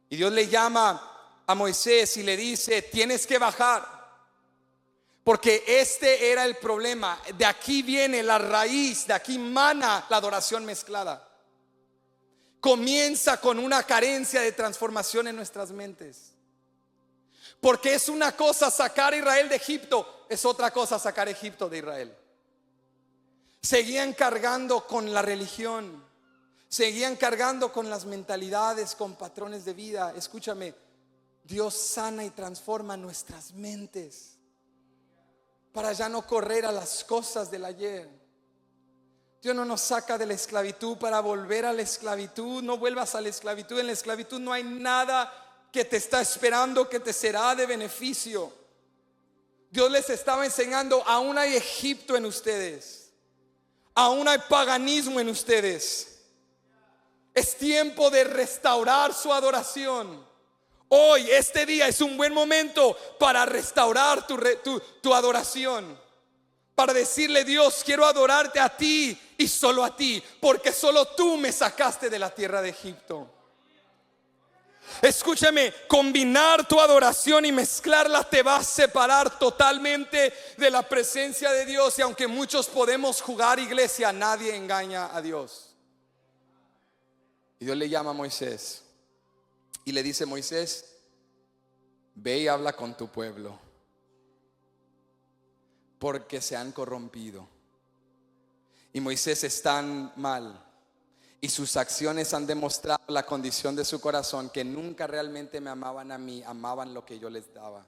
Speaker 1: Y Dios le llama a Moisés y le dice: tienes que bajar, porque este era el problema. De aquí viene la raíz, de aquí mana la adoración mezclada. Comienza con una carencia de transformación en nuestras mentes. Porque es una cosa sacar a Israel de Egipto, es otra cosa sacar a Egipto de Israel. Seguían cargando con la religión, seguían cargando con las mentalidades, con patrones de vida. Escúchame, Dios sana y transforma nuestras mentes para ya no correr a las cosas del ayer. Dios no nos saca de la esclavitud para volver a la esclavitud. No vuelvas a la esclavitud. En la esclavitud no hay nada que te está esperando que te será de beneficio. Dios les estaba enseñando: aún hay Egipto en ustedes, aún hay paganismo en ustedes. Es tiempo de restaurar su adoración. Hoy, este día es un buen momento para restaurar tu adoración, para decirle: Dios, quiero adorarte a ti y solo a ti, porque solo tú me sacaste de la tierra de Egipto. Escúchame, combinar tu adoración y mezclarla te va a separar totalmente de la presencia de Dios. Y aunque muchos podemos jugar iglesia, nadie engaña a Dios. Y Dios le llama a Moisés y le dice: Moisés, ve y habla con tu pueblo, porque se han corrompido. Y Moisés es tan mal, y sus acciones han demostrado la condición de su corazón, que nunca realmente me amaban a mí, amaban lo que yo les daba.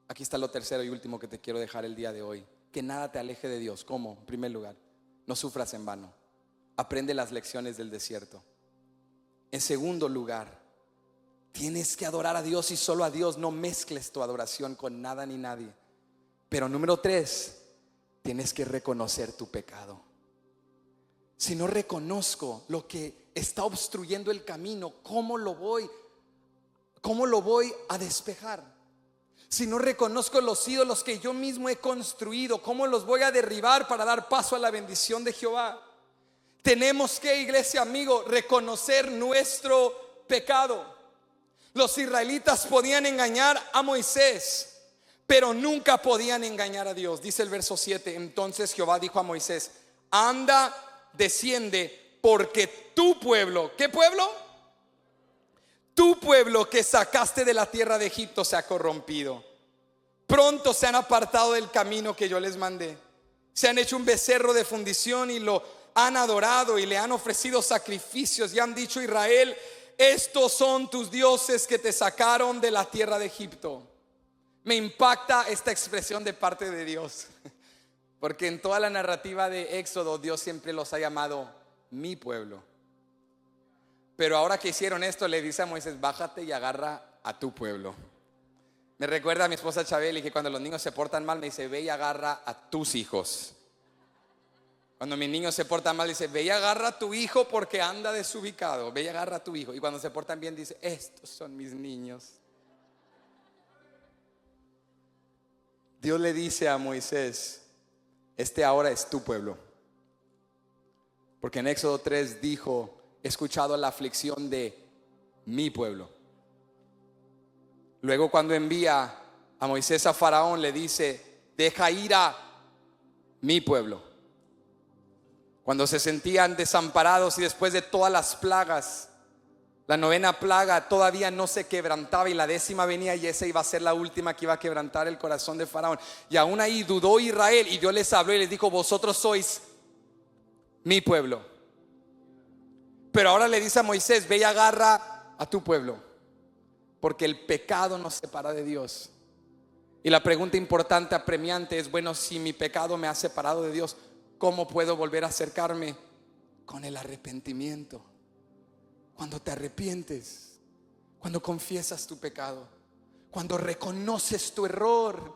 Speaker 1: Aquí está lo tercero y último que te quiero dejar el día de hoy: que nada te aleje de Dios. ¿Cómo? En primer lugar, no sufras en vano. Aprende las lecciones del desierto. En segundo lugar, tienes que adorar a Dios y solo a Dios. No mezcles tu adoración con nada ni nadie. Pero número 3, tienes que reconocer tu pecado. Si no reconozco lo que está obstruyendo el camino, ¿cómo lo voy a despejar? Si no reconozco los ídolos que yo mismo he construido, ¿cómo los voy a derribar para dar paso a la bendición de Jehová? Tenemos que, iglesia, amigo, reconocer nuestro pecado. Los israelitas podían engañar a Moisés, pero nunca podían engañar a Dios. Dice el verso 7: entonces Jehová dijo a Moisés: anda, desciende, porque tu pueblo, ¿qué pueblo? Tu pueblo que sacaste de la tierra de Egipto se ha corrompido. Pronto se han apartado del camino que yo les mandé. Se han hecho un becerro de fundición y lo han adorado y le han ofrecido sacrificios y han dicho: Israel, estos son tus dioses que te sacaron de la tierra de Egipto. Me impacta esta expresión de parte de Dios, porque en toda la narrativa de Éxodo Dios siempre los ha llamado mi pueblo. Pero ahora que hicieron esto, le dice a Moisés: bájate y agarra a tu pueblo. Me recuerda a mi esposa Chabeli, que cuando los niños se portan mal me dice: ve y agarra a tus hijos. Cuando mis niños se portan mal dice: ve y agarra a tu hijo porque anda desubicado. Ve y agarra a tu hijo. Y cuando se portan bien dice: estos son mis niños. Dios le dice a Moisés: este ahora es tu pueblo. Porque en Éxodo 3 dijo: he escuchado la aflicción de mi pueblo. Luego, cuando envía a Moisés a Faraón, le dice: deja ir a mi pueblo. Cuando se sentían desamparados y después de todas las plagas, la 9ª plaga todavía no se quebrantaba y la 10ª venía, y esa iba a ser la última que iba a quebrantar el corazón de Faraón. Y aún ahí dudó Israel, y Dios les habló y les dijo: vosotros sois mi pueblo. Pero ahora le dice a Moisés: ve y agarra a tu pueblo, porque el pecado nos separa de Dios. Y la pregunta importante, apremiante es: bueno, si mi pecado me ha separado de Dios, ¿cómo puedo volver a acercarme? Con el arrepentimiento. Cuando te arrepientes, cuando confiesas tu pecado, cuando reconoces tu error,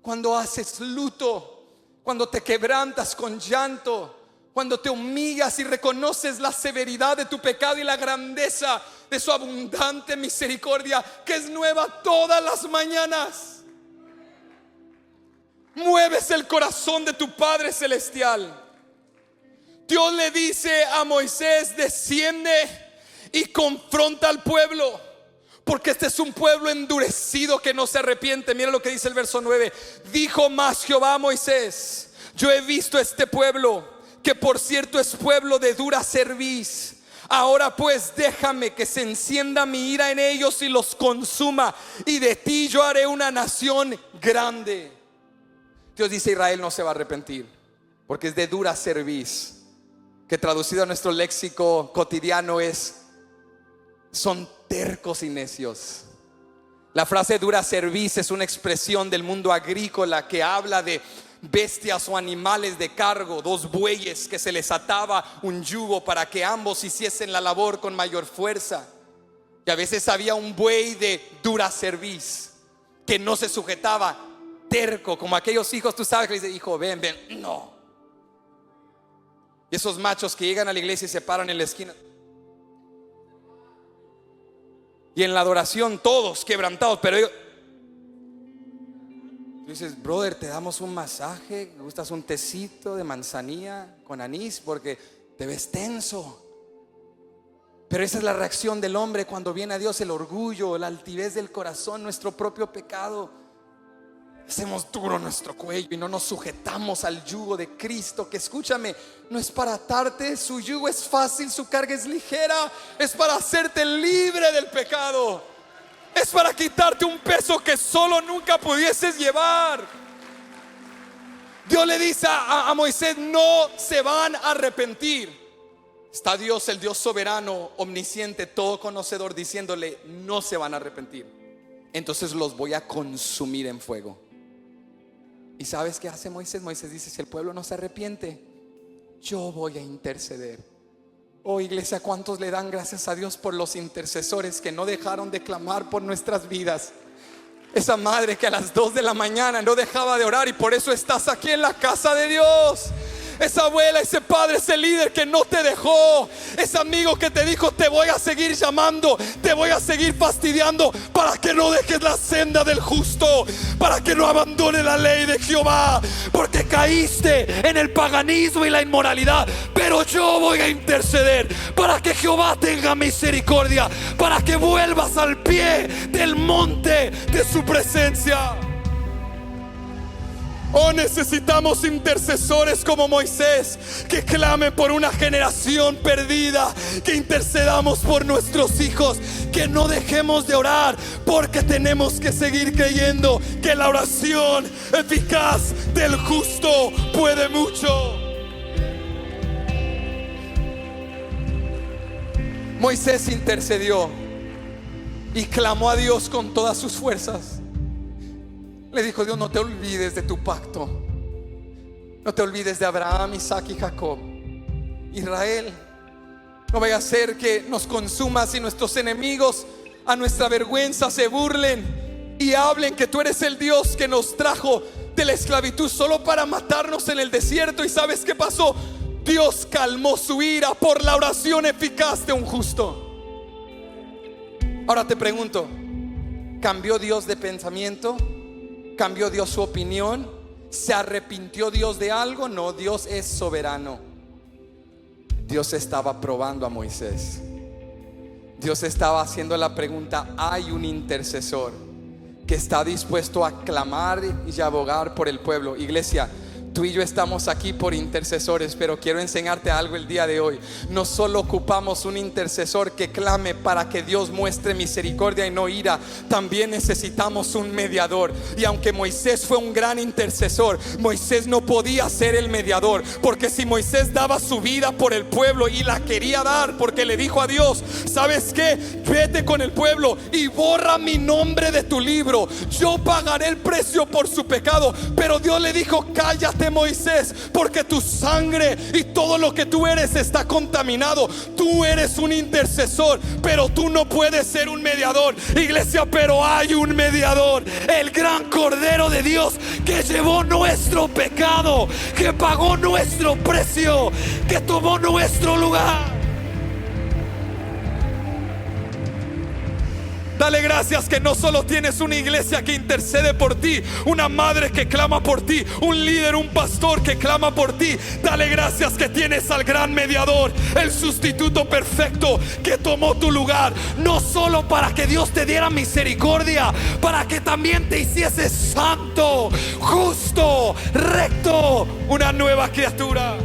Speaker 1: cuando haces luto, cuando te quebrantas con llanto, cuando te humillas y reconoces la severidad de tu pecado y la grandeza de su abundante misericordia, que es nueva todas las mañanas. Mueves el corazón de tu Padre Celestial. Dios le dice a Moisés: desciende y confronta al pueblo, porque este es un pueblo endurecido que no se arrepiente. Mira lo que dice el verso 9. Dijo más Jehová a Moisés: yo he visto este pueblo, que por cierto es pueblo de dura cerviz. Ahora pues déjame que se encienda mi ira en ellos y los consuma, y de ti yo haré una nación grande. Dios dice: Israel no se va a arrepentir, porque es de dura cerviz, que traducido a nuestro léxico cotidiano son tercos y necios. La frase dura cerviz es una expresión del mundo agrícola que habla de bestias o animales de cargo, dos bueyes que se les ataba un yugo para que ambos hiciesen la labor con mayor fuerza. Y a veces había un buey de dura cerviz que no se sujetaba, terco, como aquellos hijos, tú sabes, que le dicen: hijo, ven, no. Y esos machos que llegan a la iglesia y se paran en la esquina, y en la adoración todos quebrantados, pero ellos, tú dices: brother, te damos un masaje, ¿me gustas un tecito de manzanilla con anís? Porque te ves tenso. Pero esa es la reacción del hombre cuando viene a Dios: el orgullo, la altivez del corazón, nuestro propio pecado. Hacemos duro nuestro cuello y no nos sujetamos al yugo de Cristo, que, escúchame, no es para atarte. Su yugo es fácil, su carga es ligera. Es para hacerte libre del pecado. Es para quitarte un peso que solo nunca pudieses llevar. Dios le dice a Moisés: no se van a arrepentir. Está Dios, el Dios soberano, omnisciente, todo conocedor, diciéndole: no se van a arrepentir. Entonces los voy a consumir en fuego. ¿Y sabes qué hace Moisés? Moisés dice: si el pueblo no se arrepiente, yo voy a interceder. Oh, iglesia, ¿cuántos le dan gracias a Dios por los intercesores que no dejaron de clamar por nuestras vidas? Esa madre que a las 2 de la mañana no dejaba de orar, y por eso estás aquí en la casa de Dios. Esa abuela, ese padre, ese líder que no te dejó. Ese amigo que te dijo: te voy a seguir llamando, te voy a seguir fastidiando, para que no dejes la senda del justo, para que no abandones la ley de Jehová, porque caíste en el paganismo y la inmoralidad. Pero yo voy a interceder para que Jehová tenga misericordia, para que vuelvas al pie del monte de su presencia. Oh, necesitamos intercesores como Moisés, que clamen por una generación perdida, que intercedamos por nuestros hijos, que no dejemos de orar, porque tenemos que seguir creyendo que la oración eficaz del justo puede mucho. Moisés intercedió y clamó a Dios con todas sus fuerzas. Le dijo: Dios, no te olvides de tu pacto. No te olvides de Abraham, Isaac y Jacob. Israel, no vaya a ser que nos consumas y nuestros enemigos a nuestra vergüenza se burlen y hablen que tú eres el Dios que nos trajo de la esclavitud solo para matarnos en el desierto. ¿Y sabes qué pasó? Dios calmó su ira por la oración eficaz de un justo. Ahora te pregunto: ¿cambió Dios de pensamiento? ¿Cambió Dios su opinión? ¿Se arrepintió Dios de algo? No, Dios es soberano. Dios estaba probando a Moisés. Dios estaba haciendo la pregunta: hay un intercesor que está dispuesto a clamar y a abogar por el pueblo. Iglesia, tú y yo estamos aquí por intercesores, pero quiero enseñarte algo el día de hoy. No solo ocupamos un intercesor que clame para que Dios muestre misericordia y no ira, también necesitamos un mediador. Y aunque Moisés fue un gran intercesor, Moisés no podía ser el mediador, porque si Moisés daba su vida por el pueblo, y la quería dar porque le dijo a Dios: ¿sabes qué? Vete con el pueblo y borra mi nombre de tu libro, yo pagaré el precio por su pecado. Pero Dios le dijo: cállate, Moisés, porque tu sangre y todo lo que tú eres está contaminado. Tú eres un intercesor, pero tú no puedes ser un mediador. Iglesia, pero hay un mediador, el gran Cordero de Dios, que llevó nuestro pecado, que pagó nuestro precio, que tomó nuestro lugar. Dale gracias que no solo tienes una iglesia que intercede por ti, una madre que clama por ti, un líder, un pastor que clama por ti. Dale gracias que tienes al gran mediador, el sustituto perfecto que tomó tu lugar, no solo para que Dios te diera misericordia, para que también te hiciese santo, justo, recto, una nueva criatura.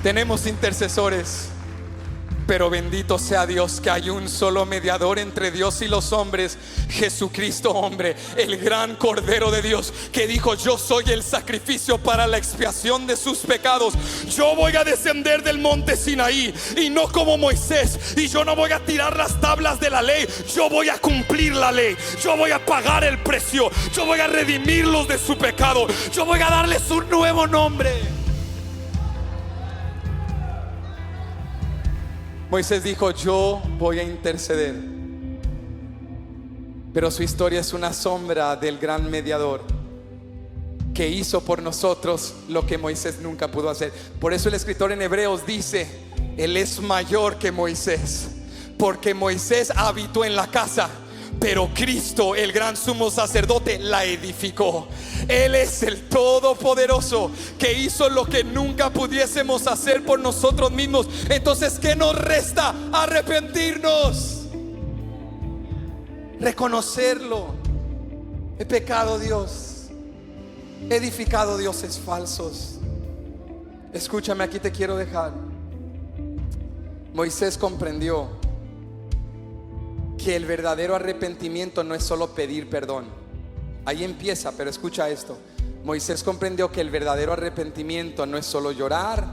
Speaker 1: Tenemos intercesores, pero bendito sea Dios que hay un solo mediador entre Dios y los hombres, Jesucristo hombre, el gran Cordero de Dios, que dijo: yo soy el sacrificio para la expiación de sus pecados. Yo voy a descender del monte Sinaí, y no como Moisés, y yo no voy a tirar las tablas de la ley. Yo voy a cumplir la ley, yo voy a pagar el precio, yo voy a redimirlos de su pecado, yo voy a darles un nuevo nombre. Moisés dijo: yo voy a interceder. Pero su historia es una sombra del gran mediador que hizo por nosotros lo que Moisés nunca pudo hacer. Por eso el escritor en Hebreos dice: Él es mayor que Moisés, porque Moisés habitó en la casa, pero Cristo, el gran sumo sacerdote, la edificó. Él es el todopoderoso que hizo lo que nunca pudiésemos hacer por nosotros mismos. Entonces, ¿qué nos resta? Arrepentirnos, reconocerlo. He pecado, Dios, he edificado dioses falsos. Escúchame, aquí te quiero dejar. Moisés comprendió que el verdadero arrepentimiento no es solo pedir perdón. Ahí empieza, pero escucha esto. Moisés comprendió que el verdadero arrepentimiento no es solo llorar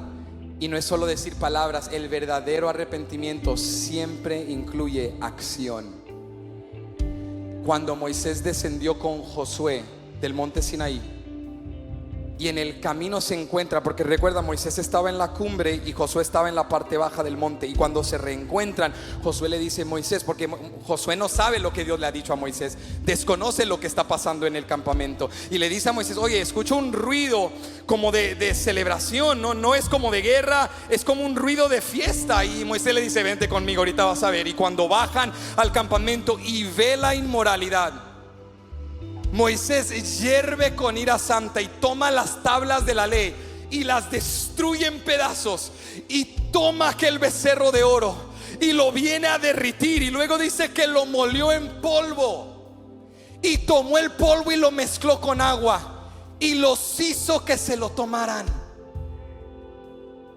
Speaker 1: y no es solo decir palabras. El verdadero arrepentimiento siempre incluye acción. Cuando Moisés descendió con Josué del monte Sinaí, y en el camino se encuentra, porque recuerda, Moisés estaba en la cumbre y Josué estaba en la parte baja del monte, y cuando se reencuentran, Josué le dice: Moisés, porque Josué no sabe lo que Dios le ha dicho a Moisés, desconoce lo que está pasando en el campamento, y le dice a Moisés: oye, escucho un ruido como de celebración, no es como de guerra, es como un ruido de fiesta. Y Moisés le dice: vente conmigo, ahorita vas a ver. Y cuando bajan al campamento y ve la inmoralidad, Moisés hierve con ira santa y toma las tablas de la ley y las destruye en pedazos, y toma aquel becerro de oro y lo viene a derritir, y luego dice que lo molió en polvo, y tomó el polvo y lo mezcló con agua y los hizo que se lo tomaran.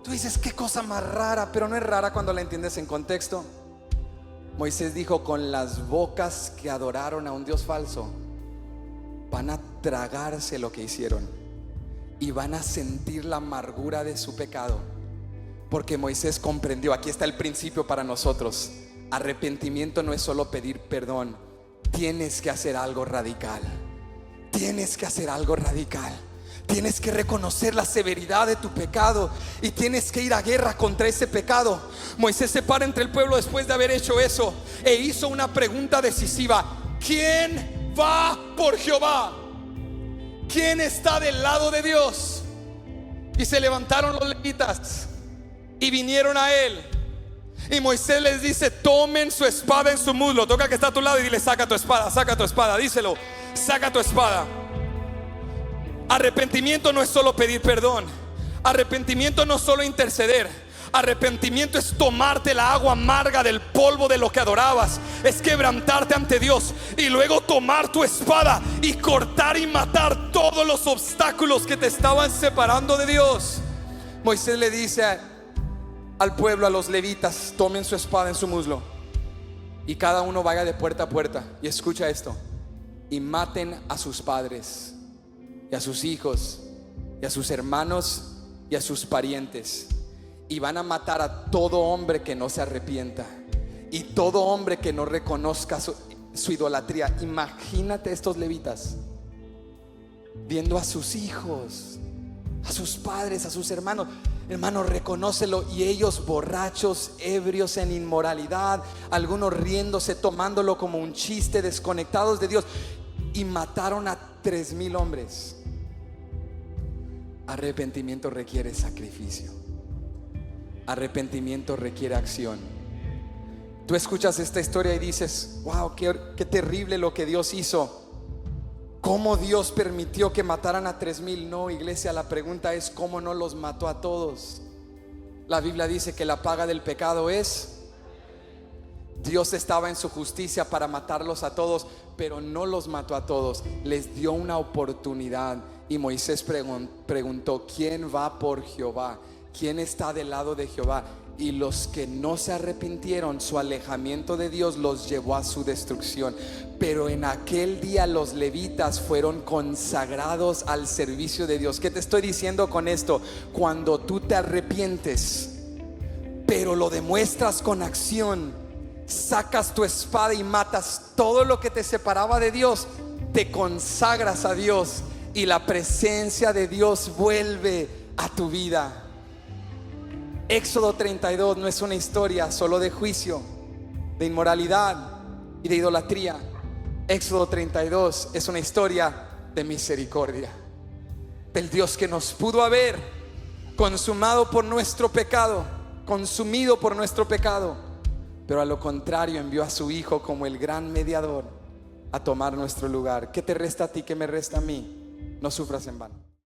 Speaker 1: Tú dices: qué cosa más rara, pero no es rara cuando la entiendes en contexto. Moisés dijo: con las bocas que adoraron a un Dios falso van a tragarse lo que hicieron y van a sentir la amargura de su pecado. Porque Moisés comprendió, aquí está el principio para nosotros: arrepentimiento no es solo pedir perdón, tienes que hacer algo radical. Tienes que hacer algo radical. Tienes que reconocer la severidad de tu pecado y tienes que ir a guerra contra ese pecado. Moisés se para entre el pueblo después de haber hecho eso e hizo una pregunta decisiva: ¿quién va por Jehová? ¿Quién está del lado de Dios? Y se levantaron los levitas y vinieron a él, y Moisés les dice: tomen su espada en su muslo. Toca que está a tu lado y dile: saca tu espada, díselo: saca tu espada. Arrepentimiento no es solo pedir perdón. Arrepentimiento no es solo interceder. Arrepentimiento es tomarte la agua amarga del polvo de lo que adorabas, es quebrantarte ante Dios y luego tomar tu espada y cortar y matar todos los obstáculos que te estaban separando de Dios. Moisés le dice al pueblo, a los levitas: tomen su espada en su muslo y cada uno vaya de puerta a puerta, y escucha esto, y maten a sus padres y a sus hijos y a sus hermanos y a sus parientes. Y van a matar a todo hombre que no se arrepienta y todo hombre que no reconozca su idolatría. Imagínate estos levitas viendo a sus hijos, a sus padres, a sus hermanos. Hermano, reconócelo. Y ellos borrachos, ebrios en inmoralidad, algunos riéndose, tomándolo como un chiste, desconectados de Dios. Y mataron a 3,000 hombres. Arrepentimiento requiere sacrificio. arrepentimiento requiere acción. Tú escuchas esta historia y dices: wow, qué terrible lo que Dios hizo. ¿Cómo Dios permitió que mataran a 3,000? No, iglesia, la pregunta es: ¿cómo no los mató a todos? La Biblia dice que la paga del pecado es... Dios estaba en su justicia para matarlos a todos, pero no los mató a todos. Les dio una oportunidad. Y Moisés preguntó: ¿quién va por Jehová? ¿Quién está del lado de Jehová? Y los que no se arrepintieron, su alejamiento de Dios los llevó a su destrucción. Pero en aquel día los levitas fueron consagrados al servicio de Dios. ¿Qué te estoy diciendo con esto? Cuando tú te arrepientes, pero lo demuestras con acción, sacas tu espada y matas todo lo que te separaba de Dios, te consagras a Dios y la presencia de Dios vuelve a tu vida. Éxodo 32 no es una historia solo de juicio, de inmoralidad y de idolatría. Éxodo 32 es una historia de misericordia, del Dios que nos pudo haber consumado por nuestro pecado, consumido por nuestro pecado, pero a lo contrario envió a su Hijo como el gran mediador a tomar nuestro lugar. ¿Qué te resta a ti? ¿Qué me resta a mí? No sufras en vano.